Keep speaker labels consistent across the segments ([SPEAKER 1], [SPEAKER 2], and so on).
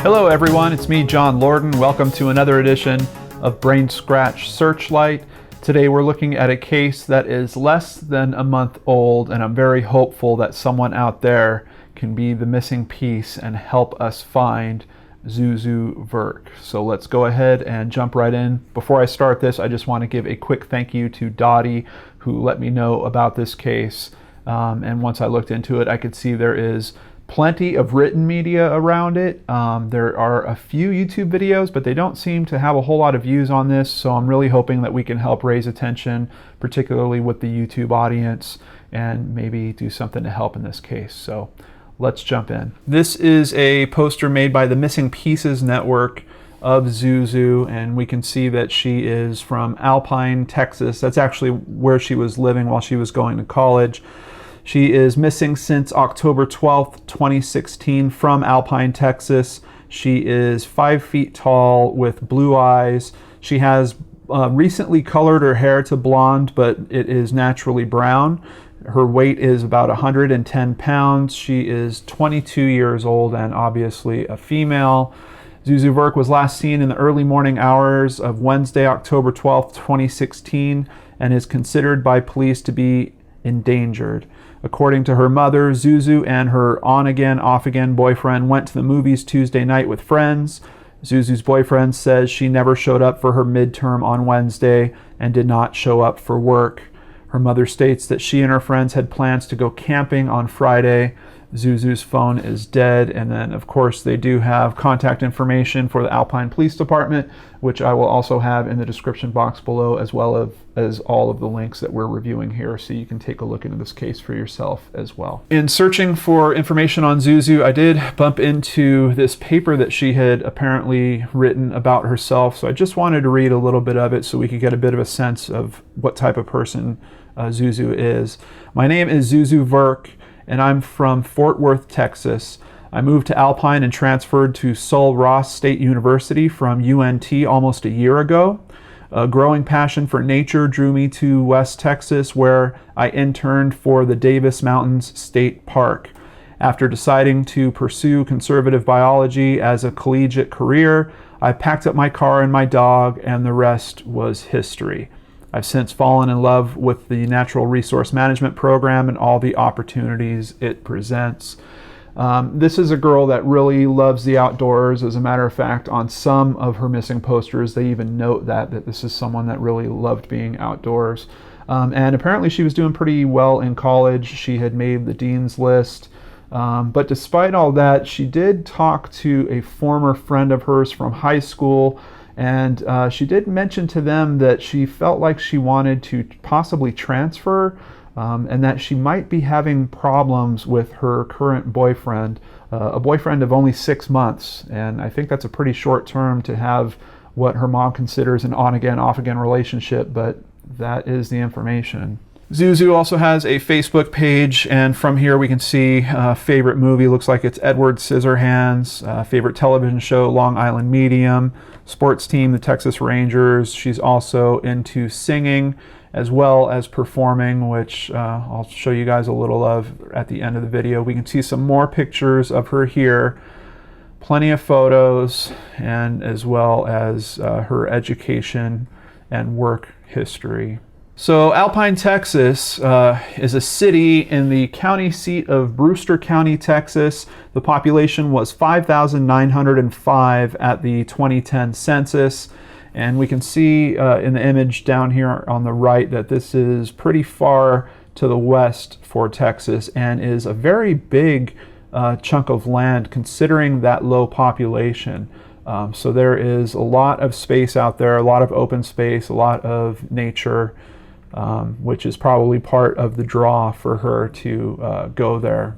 [SPEAKER 1] Hello everyone, it's me, John Lorden. Welcome to another edition of BrainScratch Searchlight. Today we're looking at a case that is less than a month old, and I'm very hopeful that someone out there can be the missing piece and help us find Zuzu Verk. So let's go ahead and jump right in. Before I start this, I just want to give a quick thank you to Dottie, who let me know about this case. And once I looked into it, I could see there is plenty of written media around it. There are a few YouTube videos, but they don't seem to have a whole lot of views on this, so I'm really hoping that we can help raise attention, particularly with the YouTube audience, and maybe do something to help in this case. So let's jump in. This is a poster made by the Missing Pieces Network of Zuzu, and we can see that she is from Alpine, Texas. That's actually where she was living while she was going to college. She is missing since October 12th, 2016 from Alpine, Texas. She is 5 feet tall with blue eyes. She has recently colored her hair to blonde, but it is naturally brown. Her weight is about 110 pounds. She is 22 years old and obviously a female. Zuzu Verk was last seen in the early morning hours of Wednesday, October 12th, 2016, and is considered by police to be endangered. According to her mother, Zuzu and her on-again, off-again boyfriend went to the movies Tuesday night with friends. Zuzu's boyfriend says she never showed up for her midterm on Wednesday and did not show up for work. Her mother states that she and her friends had plans to go camping on Friday. Zuzu's phone is dead, and then of course they do have contact information for the Alpine Police Department, which I will also have in the description box below, as well as all of the links that we're reviewing here, so you can take a look into this case for yourself as well. In searching for information on Zuzu, I did bump into this paper that she had apparently written about herself, so I just wanted to read a little bit of it so we could get a bit of a sense of what type of person Zuzu is. My name is Zuzu Verk, and I'm from Fort Worth, Texas. I moved to Alpine and transferred to Sul Ross State University from UNT almost a year ago. A growing passion for nature drew me to West Texas, where I interned for the Davis Mountains State Park. After deciding to pursue conservative biology as a collegiate career, I packed up my car and my dog, and the rest was history. I've since fallen in love with the Natural Resource Management program and all the opportunities it presents. This is a girl that really loves the outdoors. As a matter of fact, on some of her missing posters, they even note that this is someone that really loved being outdoors. And apparently she was doing pretty well in college. She had made the dean's list. But despite all that, she did talk to a former friend of hers from high school, and she did mention to them that she felt like she wanted to possibly transfer, and that she might be having problems with her current boyfriend, a boyfriend of only 6 months. And I think that's a pretty short term to have what her mom considers an on-again, off-again relationship, but that is the information. Zuzu also has a Facebook page, and from here we can see favorite movie, looks like it's Edward Scissorhands, favorite television show, Long Island Medium, sports team, the Texas Rangers. She's also into singing as well as performing, which I'll show you guys a little of at the end of the video. We can see some more pictures of her here, plenty of photos, and as well as her education and work history. So Alpine, Texas is a city in the county seat of Brewster County, Texas. The population was 5,905 at the 2010 census. And we can see in the image down here on the right that this is pretty far to the west for Texas and is a very big chunk of land considering that low population. So there is a lot of space out there, a lot of open space, a lot of nature. Which is probably part of the draw for her to go there.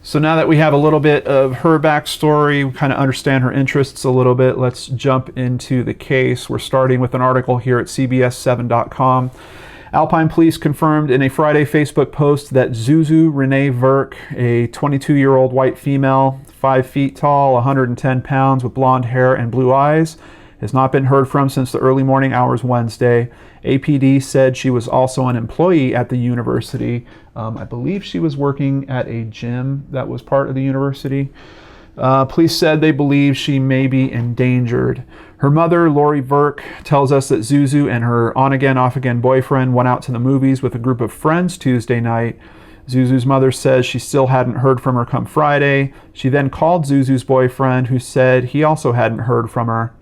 [SPEAKER 1] So now that we have a little bit of her backstory, we kind of understand her interests a little bit, let's jump into the case. We're starting with an article here at CBS7.com. Alpine Police confirmed in a Friday Facebook post that Zuzu Renee Verk, a 22-year-old white female, 5 feet tall, 110 pounds, with blonde hair and blue eyes, has not been heard from since the early morning hours Wednesday. APD said she was also an employee at the university. I believe she was working at a gym that was part of the university. Police said they believe she may be endangered. Her mother, Lori Verk, tells us that Zuzu and her on-again, off-again boyfriend went out to the movies with a group of friends Tuesday night. Zuzu's mother says she still hadn't heard from her come Friday. She then called Zuzu's boyfriend, who said he also hadn't heard from her.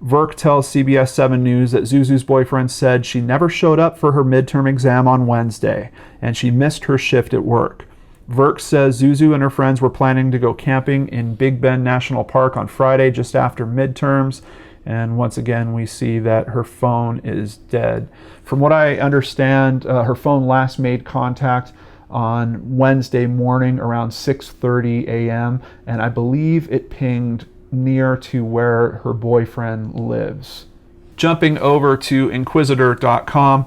[SPEAKER 1] Verk tells CBS 7 News that Zuzu's boyfriend said she never showed up for her midterm exam on Wednesday, and she missed her shift at work. Verk says Zuzu and her friends were planning to go camping in Big Bend National Park on Friday just after midterms. And once again, we see that her phone is dead. From what I understand, her phone last made contact on Wednesday morning around 6:30 a.m. and I believe it pinged near to where her boyfriend lives. Jumping over to Inquisitor.com,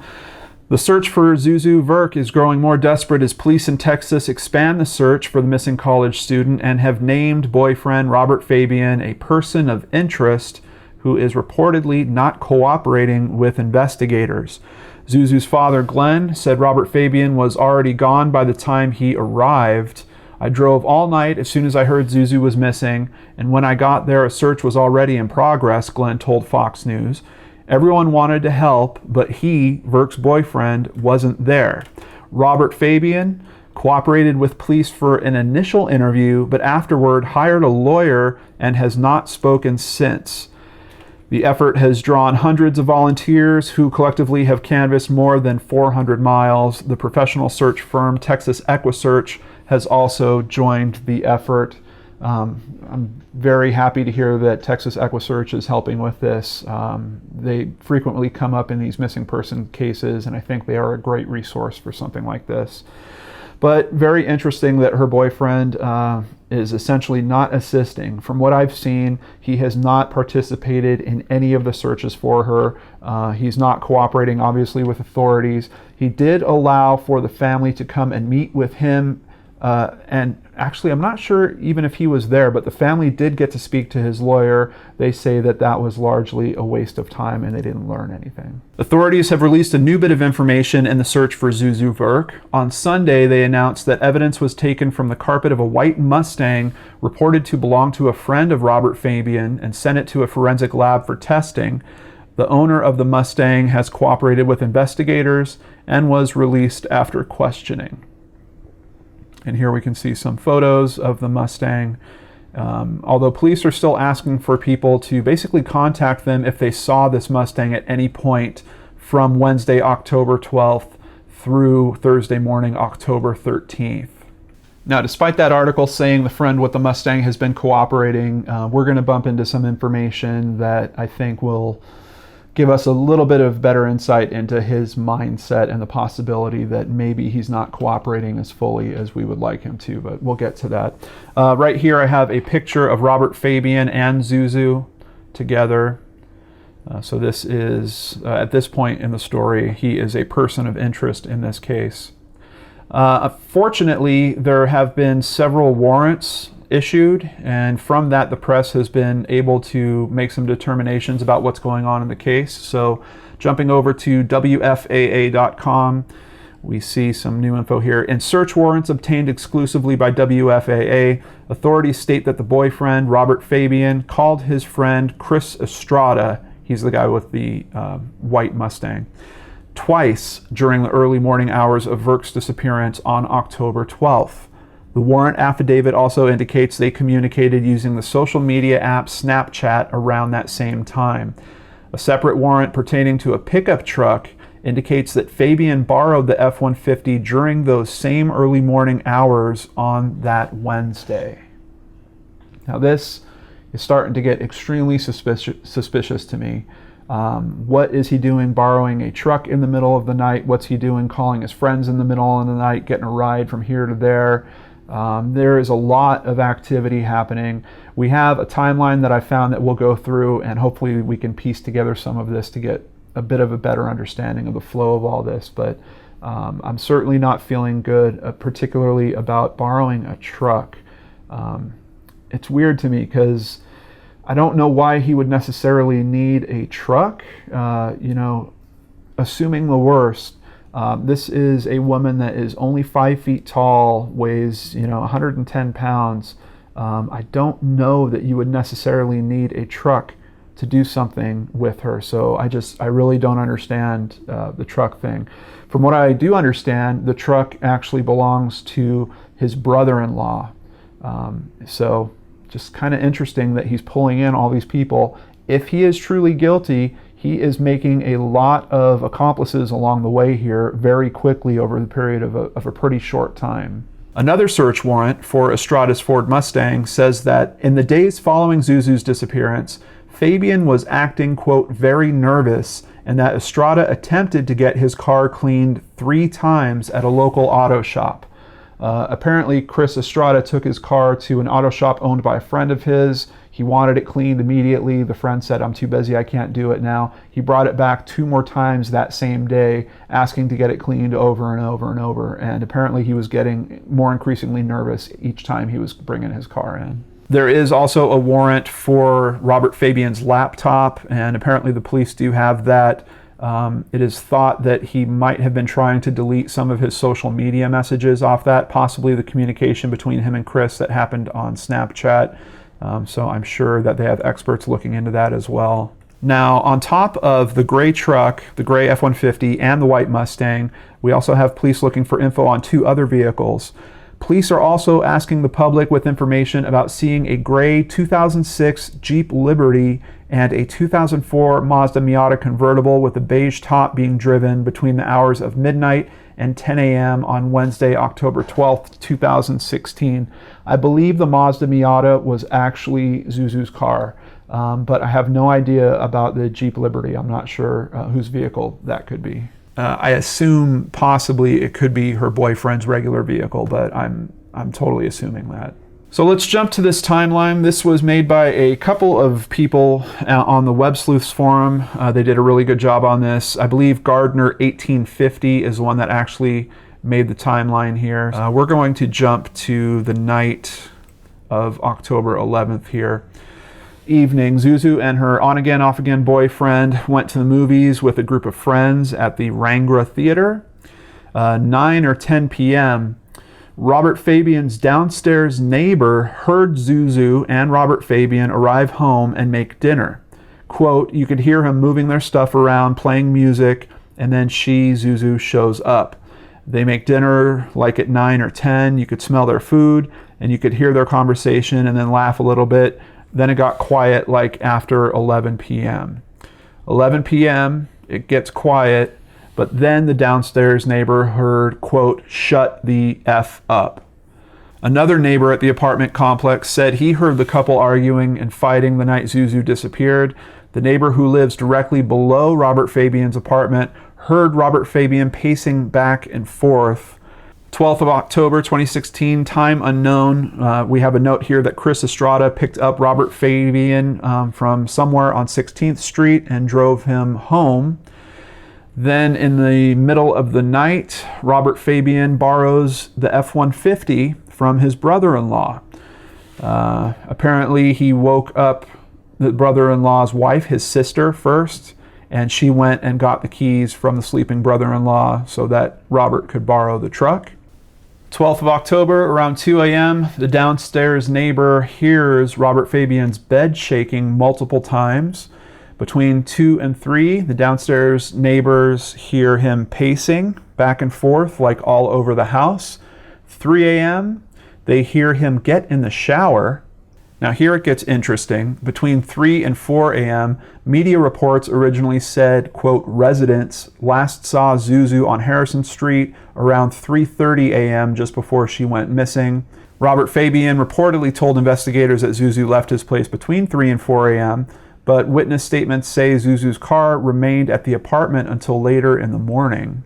[SPEAKER 1] the search for Zuzu Verk is growing more desperate as police in Texas expand the search for the missing college student and have named boyfriend Robert Fabian a person of interest who is reportedly not cooperating with investigators. Zuzu's father, Glenn, said Robert Fabian was already gone by the time he arrived. I drove all night as soon as I heard Zuzu was missing, and when I got there, a search was already in progress, Glenn told Fox News. Everyone wanted to help, but he, Verk's boyfriend, wasn't there. Robert Fabian cooperated with police for an initial interview, but afterward hired a lawyer and has not spoken since. The effort has drawn hundreds of volunteers who collectively have canvassed more than 400 miles. The professional search firm Texas EquiSearch has also joined the effort. I'm very happy to hear that Texas EquiSearch is helping with this. They frequently come up in these missing person cases, and I think they are a great resource for something like this. But very interesting that her boyfriend is essentially not assisting. From what I've seen, he has not participated in any of the searches for her. He's not cooperating, obviously, with authorities. He did allow for the family to come and meet with him. And actually, I'm not sure even if he was there, but the family did get to speak to his lawyer. They say that that was largely a waste of time and they didn't learn anything. Authorities have released a new bit of information in the search for Zuzu Verk. On Sunday, they announced that evidence was taken from the carpet of a white Mustang reported to belong to a friend of Robert Fabian and sent it to a forensic lab for testing. The owner of the Mustang has cooperated with investigators and was released after questioning. And here we can see some photos of the Mustang. Although police are still asking for people to basically contact them if they saw this Mustang at any point from Wednesday, October 12th through Thursday morning, October 13th. Now, despite that article saying the friend with the Mustang has been cooperating, we're going to bump into some information that I think will give us a little bit of better insight into his mindset and the possibility that maybe he's not cooperating as fully as we would like him to, but we'll get to that. Right here I have a picture of Robert Fabian and Zuzu together. So this is, at this point in the story, he is a person of interest in this case. Fortunately, there have been several warrants issued, and from that the press has been able to make some determinations about what's going on in the case. So jumping over to WFAA.com, we see some new info here. In search warrants obtained exclusively by WFAA, authorities state that the boyfriend, Robert Fabian, called his friend Chris Estrada, he's the guy with the white Mustang, twice during the early morning hours of Verk's disappearance on October 12th. The warrant affidavit also indicates they communicated using the social media app Snapchat around that same time. A separate warrant pertaining to a pickup truck indicates that Fabian borrowed the F-150 during those same early morning hours on that Wednesday. Now this is starting to get extremely suspicious to me. What is he doing borrowing a truck in the middle of the night? What's he doing calling his friends in the middle of the night, getting a ride from here to there? There is a lot of activity happening. We have a timeline that I found that we'll go through, and hopefully we can piece together some of this to get a bit of a better understanding of the flow of all this. But I'm certainly not feeling good, particularly about borrowing a truck. It's weird to me because I don't know why he would necessarily need a truck. Assuming the worst, this is a woman that is only 5 feet tall, weighs 110 pounds. I don't know that you would necessarily need a truck to do something with her. So I really don't understand the truck thing. From what I do understand, the truck actually belongs to his brother-in-law. So just kind of interesting that he's pulling in all these people. If he is truly guilty, he is making a lot of accomplices along the way here very quickly over the period of a pretty short time. Another search warrant for Estrada's Ford Mustang says that in the days following Zuzu's disappearance, Fabian was acting, quote, very nervous, and that Estrada attempted to get his car cleaned 3 times at a local auto shop. Apparently, Chris Estrada took his car to an auto shop owned by a friend of his. He wanted it cleaned immediately. The friend said, I'm too busy, I can't do it now. He brought it back 2 more times that same day, asking to get it cleaned over and over and over. And apparently he was getting more increasingly nervous each time he was bringing his car in. There is also a warrant for Robert Fabian's laptop, and apparently the police do have that. It is thought that he might have been trying to delete some of his social media messages off that, possibly the communication between him and Chris that happened on Snapchat. So I'm sure that they have experts looking into that as well. Now, on top of the gray truck, the gray F-150, and the white Mustang, we also have police looking for info on 2 other vehicles. Police are also asking the public with information about seeing a gray 2006 Jeep Liberty and a 2004 Mazda Miata convertible with a beige top being driven between the hours of midnight and 10 a.m. on Wednesday, October 12th, 2016. I believe the Mazda Miata was actually Zuzu's car, but I have no idea about the Jeep Liberty. I'm not sure whose vehicle that could be. I assume possibly it could be her boyfriend's regular vehicle, but I'm totally assuming that. So let's jump to this timeline. This was made by a couple of people on the WebSleuths forum. They did a really good job on this. I believe Gardner 1850 is the one that actually made the timeline here. We're going to jump to the night of October 11th here. Evening, Zuzu and her on-again, off-again boyfriend went to the movies with a group of friends at the Rangra Theater. 9 or 10 p.m., Robert Fabian's downstairs neighbor heard Zuzu and Robert Fabian arrive home and make dinner. Quote, you could hear him moving their stuff around, playing music, and then Zuzu, shows up. They make dinner like at 9 or 10. You could smell their food, and you could hear their conversation and then laugh a little bit. Then it got quiet like after 11 p.m. 11 p.m., it gets quiet. But then the downstairs neighbor heard, quote, shut the F up. Another neighbor at the apartment complex said he heard the couple arguing and fighting the night Zuzu disappeared. The neighbor who lives directly below Robert Fabian's apartment heard Robert Fabian pacing back and forth. 12th of October, 2016, time unknown. We have a note here that Chris Estrada picked up Robert Fabian from somewhere on 16th Street and drove him home. Then in the middle of the night, Robert Fabian borrows the F-150 from his brother-in-law. Apparently he woke up the brother-in-law's wife, his sister, first, and she went and got the keys from the sleeping brother-in-law so that Robert could borrow the truck. 12th of October, around 2 a.m., the downstairs neighbor hears Robert Fabian's bed shaking multiple times. Between 2 and 3, the downstairs neighbors hear him pacing back and forth like all over the house. 3 a.m., they hear him get in the shower. Now here it gets interesting. Between 3 and 4 a.m., media reports originally said, quote, residents last saw Zuzu on Harrison Street around 3:30 a.m. just before she went missing. Robert Fabian reportedly told investigators that Zuzu left his place between 3 and 4 a.m., but witness statements say Zuzu's car remained at the apartment until later in the morning.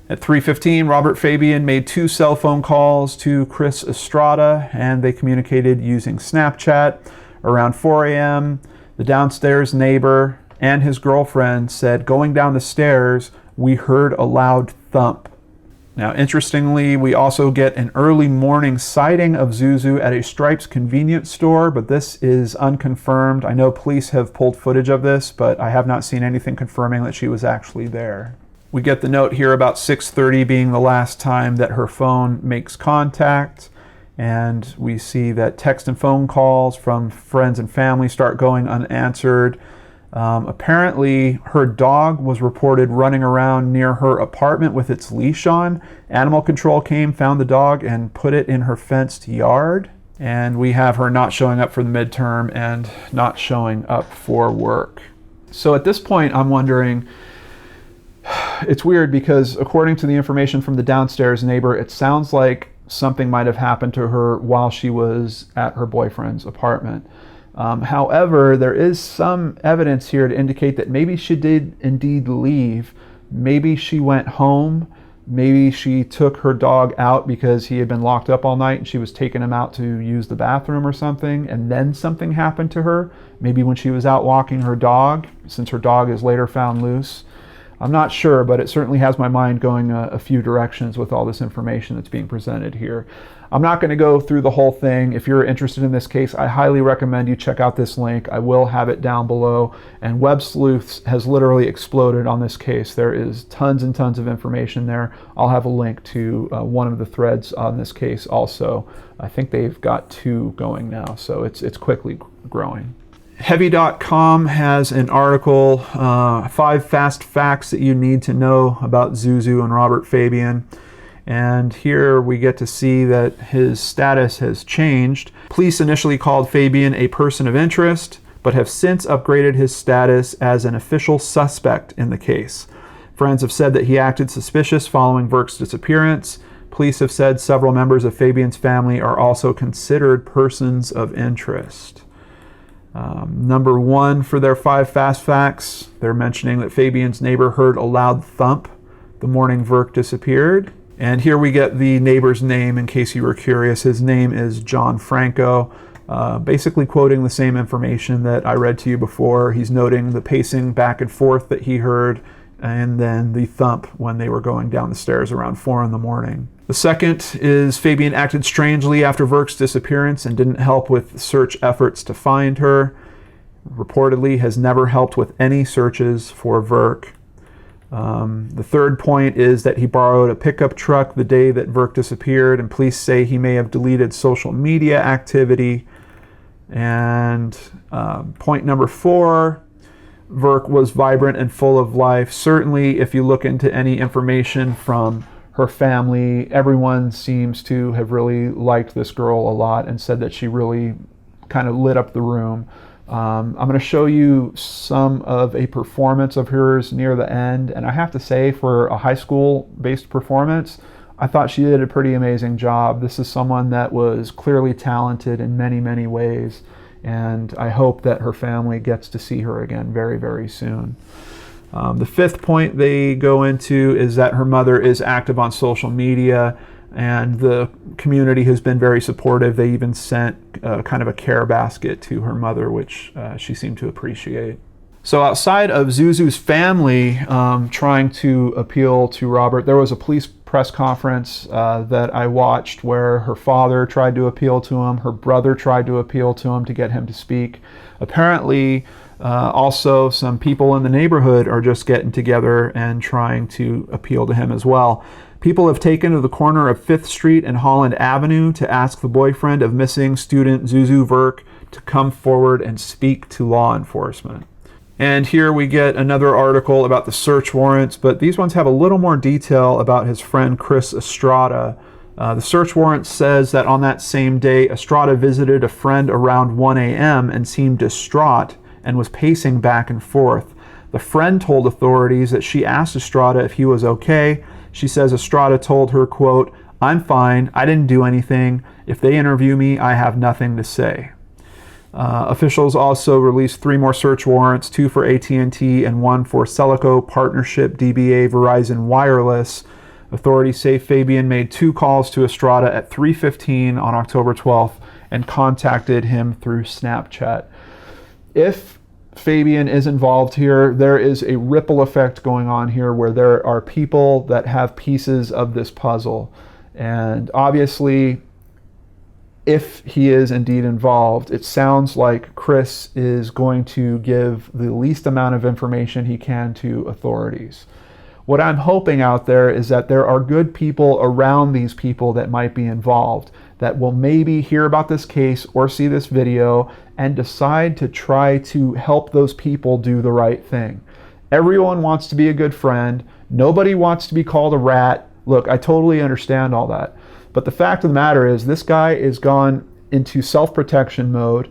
[SPEAKER 1] At 3:15, Robert Fabian made 2 cell phone calls to Chris Estrada, and they communicated using Snapchat. Around 4 a.m., the downstairs neighbor and his girlfriend said, going down the stairs, we heard a loud thump. Now, interestingly, we also get an early morning sighting of Zuzu at a Stripes convenience store, but this is unconfirmed. I know police have pulled footage of this, but I have not seen anything confirming that she was actually there. We get the note here about 6:30 being the last time that her phone makes contact, And we see that text and phone calls from friends and family start going unanswered. Apparently, her dog was reported running around near her apartment with its leash on. Animal control came, found the dog, and put it in her fenced yard. And we have her not showing up for the midterm and not showing up for work. So at this point, I'm wondering, it's weird because according to the information from the downstairs neighbor, it sounds like something might have happened to her while she was at her boyfriend's apartment. However, there is some evidence here to indicate that maybe she did indeed leave. Maybe she went home. Maybe she took her dog out because he had been locked up all night and she was taking him out to use the bathroom or something, and then something happened to her. Maybe when she was out walking her dog, since her dog is later found loose. I'm not sure, but it certainly has my mind going a few directions with all this information that's being presented here. I'm not going to go through the whole thing. If you're interested in this case, I highly recommend you check out this link. I will have it down below. And WebSleuths has literally exploded on this case. There is tons and tons of information there. I'll have a link to one of the threads on this case also. I think they've got 2 going now, so it's quickly growing. Heavy.com has an article, 5 fast facts that you need to know about Zuzu and Robert Fabian. And here we get to see that his status has changed. Police initially called Fabian a person of interest, but have since upgraded his status as an official suspect in the case. Friends have said that he acted suspicious following Verk's disappearance. Police have said several members of Fabian's family are also considered persons of interest. Number 1 for their 5 fast facts, they're mentioning that Fabian's neighbor heard a loud thump the morning Verk disappeared. And here we get the neighbor's name in case you were curious. His name is John Franco, basically quoting the same information that I read to you before. He's noting the pacing back and forth that he heard, and then the thump when they were going down the stairs around 4 in the morning. The second is Fabian acted strangely after Verk's disappearance and didn't help with search efforts to find her. Reportedly has never helped with any searches for Verk. The third point is that he borrowed a pickup truck the day that Verk disappeared, and police say he may have deleted social media activity. And point number 4, Verk was vibrant and full of life. Certainly, if you look into any information from her family, everyone seems to have really liked this girl a lot and said that she really kind of lit up the room. I'm going to show you some of a performance of hers near the end, and I have to say, for a high school-based performance, I thought she did a pretty amazing job. This is someone that was clearly talented in many, many ways, and I hope that her family gets to see her again very, very soon. The 5th point they go into is that her mother is active on social media, and the community has been very supportive. They even sent kind of a care basket to her mother, which she seemed to appreciate. So outside of Zuzu's family trying to appeal to Robert, there was a police press conference that I watched where her father tried to appeal to him, her brother tried to appeal to him to get him to speak. Apparently, also some people in the neighborhood are just getting together and trying to appeal to him as well. People have taken to the corner of 5th Street and Holland Avenue to ask the boyfriend of missing student Zuzu Verk to come forward and speak to law enforcement. And here we get another article about the search warrants, but these ones have a little more detail about his friend Chris Estrada. The search warrant says that on that same day, Estrada visited a friend around 1 a.m. and seemed distraught and was pacing back and forth. The friend told authorities that she asked Estrada if he was okay. She says Estrada told her, quote, "I'm fine, I didn't do anything. If they interview me, I have nothing to say." Officials also released 3 more search warrants, 2 for AT&T and 1 for Celico Partnership DBA Verizon Wireless. Authorities say Fabian made 2 calls to Estrada at 3:15 on October 12th and contacted him through Snapchat. If Fabian is involved here, there is a ripple effect going on here where there are people that have pieces of this puzzle. And obviously, if he is indeed involved, it sounds like Chris is going to give the least amount of information he can to authorities. What I'm hoping out there is that there are good people around these people that might be involved that will maybe hear about this case or see this video and decide to try to help those people do the right thing. Everyone wants to be a good friend. Nobody wants to be called a rat. Look, I totally understand all that. But the fact of the matter is this guy is gone into self-protection mode.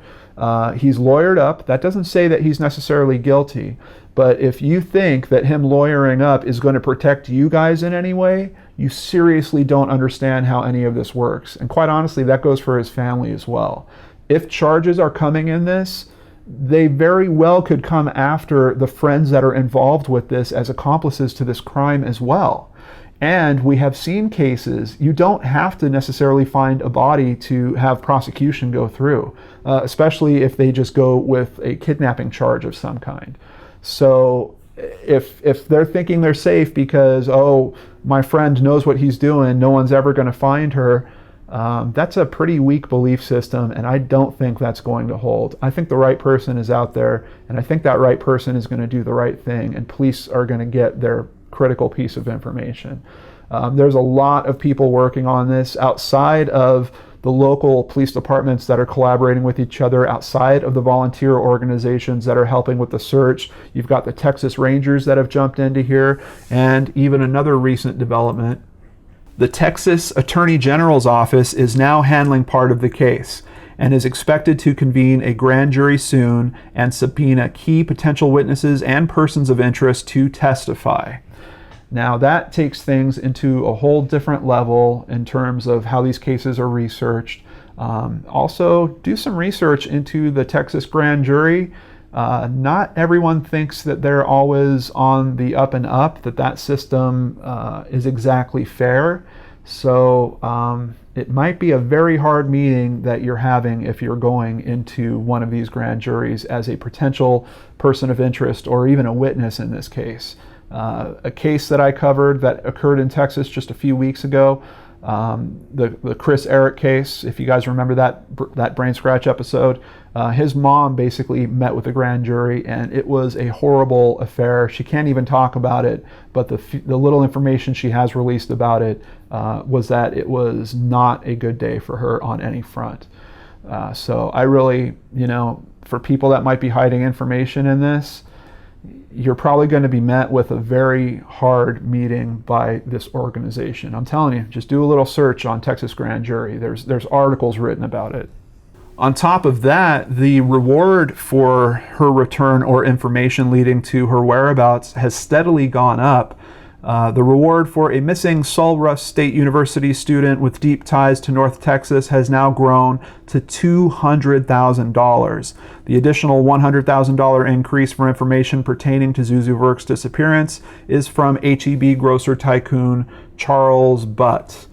[SPEAKER 1] He's lawyered up. That doesn't say that he's necessarily guilty. But if you think that him lawyering up is going to protect you guys in any way, you seriously don't understand how any of this works. And quite honestly, that goes for his family as well. If charges are coming in this, they very well could come after the friends that are involved with this as accomplices to this crime as well. And we have seen cases, you don't have to necessarily find a body to have prosecution go through, especially if they just go with a kidnapping charge of some kind. So if they're thinking they're safe because, oh, my friend knows what he's doing, no one's ever going to find her, that's a pretty weak belief system, and I don't think that's going to hold. I think the right person is out there, and I think that right person is going to do the right thing, and police are going to get their critical piece of information. There's a lot of people working on this outside of the local police departments that are collaborating with each other, outside of the volunteer organizations that are helping with the search. You've got the Texas Rangers that have jumped into here, and even another recent development. The Texas Attorney General's office is now handling part of the case and is expected to convene a grand jury soon and subpoena key potential witnesses and persons of interest to testify. Now that takes things into a whole different level in terms of how these cases are researched. Also, do some research into the Texas grand jury. Not everyone thinks that they're always on the up and up, that system is exactly fair. So it might be a very hard meeting that you're having if you're going into one of these grand juries as a potential person of interest or even a witness in this case. A case that I covered that occurred in Texas just a few weeks ago, the Chris Eric case, if you guys remember that BrainScratch episode, his mom basically met with the grand jury, and it was a horrible affair. She can't even talk about it, but the little information she has released about it was that it was not a good day for her on any front. So I really, for people that might be hiding information in this, you're probably going to be met with a very hard meeting by this organization. I'm telling you, just do a little search on Texas Grand Jury. There's articles written about it. On top of that, the reward for her return or information leading to her whereabouts has steadily gone up. The reward for a missing Sulrus State University student with deep ties to North Texas has now grown to $200,000. The additional $100,000 increase for information pertaining to Zuzu Verk's disappearance is from HEB grocer tycoon Charles Butt.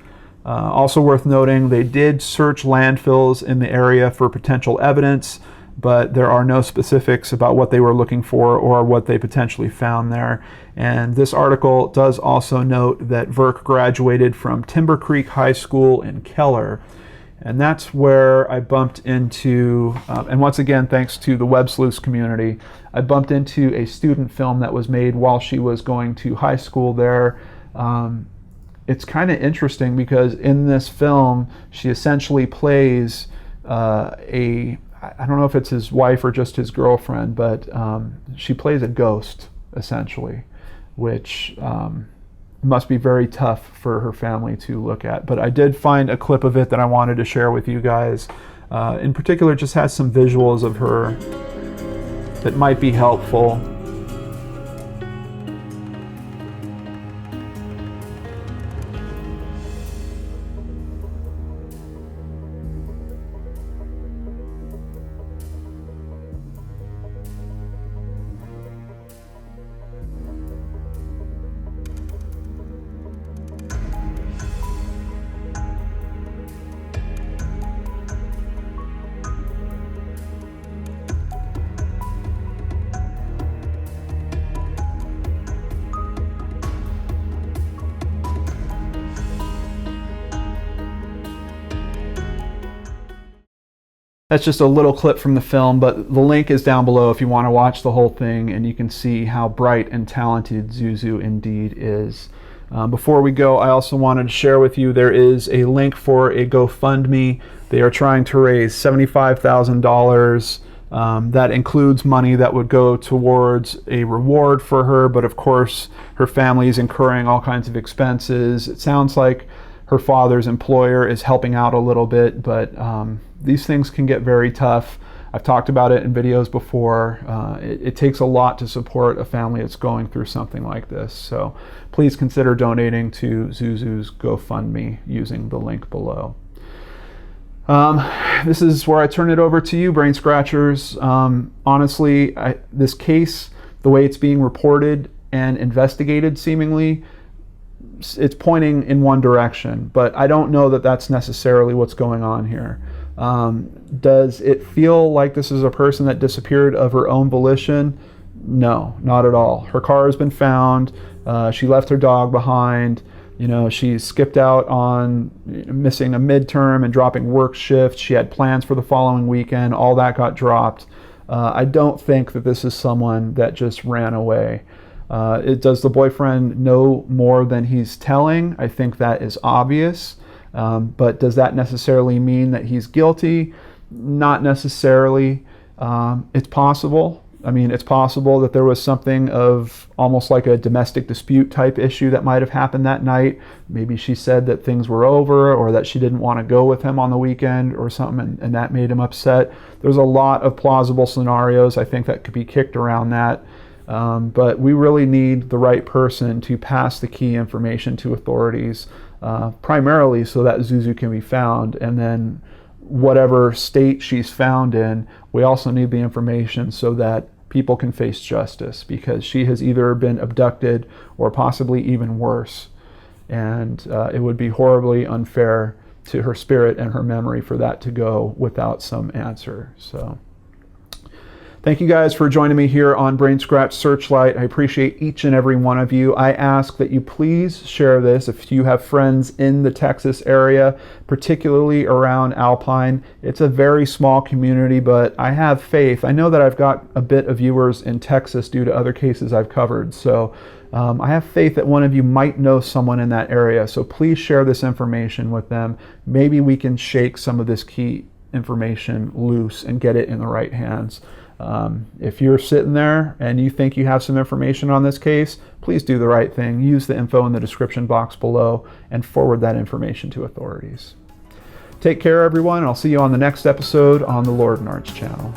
[SPEAKER 1] Also worth noting, they did search landfills in the area for potential evidence, but there are no specifics about what they were looking for or what they potentially found there. And this article does also note that Verk graduated from Timber Creek High School in Keller. And that's where I bumped into, and once again, thanks to the WebSleuths community, I bumped into a student film that was made while she was going to high school there. It's kind of interesting because in this film, she essentially plays I don't know if it's his wife or just his girlfriend, but she plays a ghost, essentially, which must be very tough for her family to look at. But I did find a clip of it that I wanted to share with you guys. In particular, it just has some visuals of her that might be helpful. That's just a little clip from the film, but the link is down below if you want to watch the whole thing, and you can see how bright and talented Zuzu indeed is. Before we go, I also wanted to share with you there is a link for a GoFundMe. They are trying to raise $75,000. That includes money that would go towards a reward for her, but of course her family is incurring all kinds of expenses. It sounds like her father's employer is helping out a little bit, but these things can get very tough. I've talked about it in videos before. It takes a lot to support a family that's going through something like this. So please consider donating to Zuzu's GoFundMe using the link below. This is where I turn it over to you, Brain Scratchers. Honestly, this case, the way it's being reported and investigated seemingly, it's pointing in one direction, but I don't know that that's necessarily what's going on here. Does it feel like this is a person that disappeared of her own volition? No, not at all. Her car has been found. She left her dog behind. You know, she skipped out on missing a midterm and dropping work shifts. She had plans for the following weekend. All that got dropped. I don't think that this is someone that just ran away. Does the boyfriend know more than he's telling? I think that is obvious. But does that necessarily mean that he's guilty? Not necessarily. It's possible. I mean, it's possible that there was something of almost like a domestic dispute type issue that might have happened that night. Maybe she said that things were over, or that she didn't want to go with him on the weekend or something, and that made him upset. There's a lot of plausible scenarios, I think, that could be kicked around that. But we really need the right person to pass the key information to authorities, primarily so that Zuzu can be found, and then whatever state she's found in, we also need the information so that people can face justice, because she has either been abducted or possibly even worse, and it would be horribly unfair to her spirit and her memory for that to go without some answer. So thank you guys for joining me here on BrainScratch Searchlight. I appreciate each and every one of you. I ask that you please share this if you have friends in the Texas area, particularly around Alpine. It's a very small community, but I have faith. I know that I've got a bit of viewers in Texas due to other cases I've covered. So I have faith that one of you might know someone in that area. So please share this information with them. Maybe we can shake some of this key information loose and get it in the right hands. If you're sitting there and you think you have some information on this case, please do the right thing. Use the info in the description box below and forward that information to authorities. Take care, everyone. I'll see you on the next episode on the Lord and Arch channel.